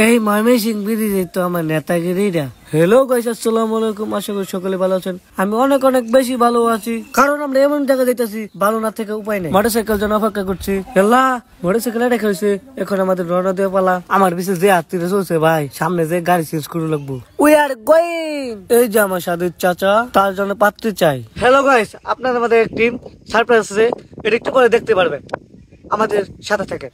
এই ময়মনসিং ব্রিজে তো আমার নেতাগিরিরা। হ্যালো গাইস, আসসালামু আলাইকুম। আশা করি সকলে ভালো আছেন। আমি অনেক অনেক বেশি ভালো আছি, কারণ আমরা এমন জায়গা যাইতেছি ভালো না থেকে উপায় নেই। মোটরসাইকেল জন্য অপেক্ষা করছি। হেলা মোটরসাইকেল রেখে হয়েছে, এখন আমাদের রওনা দিয়ে পালা। আমার পিছিয়ে যে আত্মীয় চলছে ভাই, সামনে যে গাড়ি চেঞ্জ করে লাগবো। We are going. এই যে আমার সাধুর চাচা, তার জন্য পাত্রী চাই। হ্যালো গাইস, আপনাদের আমাদের টিম সারপ্রাইজ আছে, এটা একটু পরে দেখতে পারবেন আমাদের সাথে থেকে।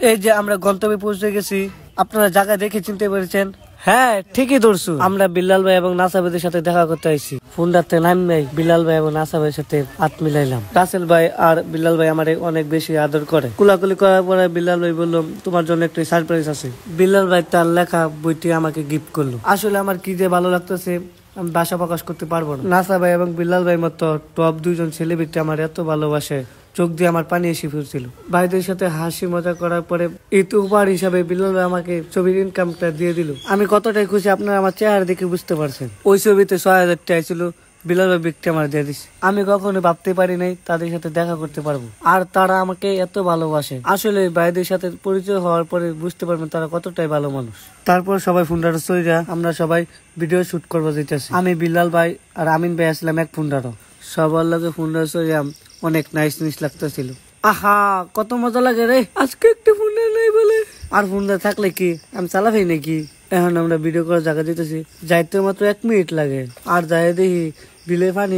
এই যে আমরা গন্তব্যে পৌঁছে গেছি, আপনারা জায়গা দেখে চিনতে পেরেছেন। হ্যাঁ ঠিকই ধরছো, আমরা বিল্লাল ভাই এবং নাসা ভাইদের সাথে দেখা করতে আইছি। ফোনটাতে নাম নাই, বিল্লাল ভাই এবং নাসা ভাইয়ের সাথে হাত মিলাইলাম। রাসেল ভাই আর বিল্লাল ভাই আমার অনেক বেশি আদর করে। কুলাকুলি করার পরে বিল্লাল ভাই বললো তোমার জন্য একটা সারপ্রাইজ আছে। বিল্লাল ভাই তার লেখা বইটি আমাকে গিফট করলো। আসলে আমার কি যে ভালো লাগতেছে, আমি ভাষা প্রকাশ করতে পারবো না। নাসা ভাই এবং বিল্লাল ভাই মতো টপ দুইজন সেলিব্রিটি আমার এত ভালোবাসে, চোখ দিয়ে আমার পানি এসে ফিরছিল। ভাইদের সাথে হাসি মজা করার পরে ঈদ উপহার হিসাবে বিল্লাল ভাই আমাকে ছবির ইনকামটা দিয়ে দিল। আমি কতটাই খুশি আপনারা আমার চেহারা দেখে বুঝতে পারছেন। ওই ছবিতে ৬০০০ টাকা ছিল, বিল্লাল ভাই বিকটা আমার দিয়ে দিচ্ছে। আমি কখনো ভাবতে পারি নাই তাদের সাথে দেখা করতে পারবো, আর তারা আমাকে এত ভালোবাসে। আসলে ভাইদের সাথে পরিচয় হওয়ার পরে বুঝতে পারবেন তারা কতটাই ভালো মানুষ। তারপর সবাই ফুন্ডারো চইরা আমরা সবাই ভিডিও শুট করবো যেতেছি। আমি বিল্লাল ভাই আর আমিন ভাই আসলাম এক ফুন্ডারো। সবার লগে ফুন্ডারো চইরা অনেক নাইস নিস লাগতেছিল। আহা কত মজা লাগে রে, আজকে একটা ফুন্ডার নাই বলে। আর ফুন্ডার থাকলে কি আমি চালাবি নাকি। এখন আমরা ভিডিও করার জায়গা দিতেছি, যাইতে মাত্র 1 মিনিট লাগে। আর যাই দেখি বিলে পানি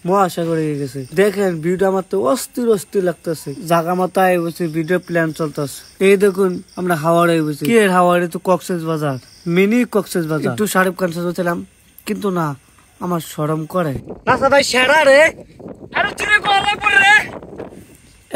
মহাসাগরে গেছে। দেখেন ভিডিও আমার তো অস্থির অস্থির লাগতেছে। জায়গা মতো আই বসে ভিডিও প্ল্যান চলতেছে। এই দেখুন আমরা হাওড়ায় বসে। কি এর হাওড়ে তো কক্সেস বাজার, মিনি কক্সেস বাজার। একটু শাহরুখ খান সাজছিলাম, কিন্তু না আমার শরম করে। রাস্তা ভাই সেরা রে,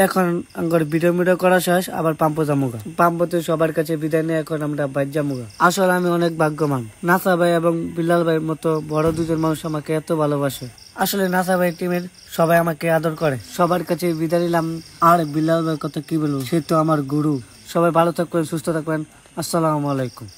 এখন আমার ভিডিও করা শেষ, আবার পাম্পো জামুগা। পাম্পতে সবার কাছে বিদায় নিয়ে এখন আমরা বাইর জামুগা। আসলে আমি অনেক ভাগ্যবান, নাসা ভাই এবং বিল্লাল ভাইয়ের মতো বড় দুজন মানুষ আমাকে এত ভালোবাসে। আসলে নাসা ভাই টিমের সবাই আমাকে আদর করে। সবার কাছে বিদায় নিলাম। আর বিল্লাল ভাইয়ের কথা কি বলবো, সে তো আমার গুরু। সবাই ভালো থাকবেন, সুস্থ থাকবেন। আসসালামু আলাইকুম।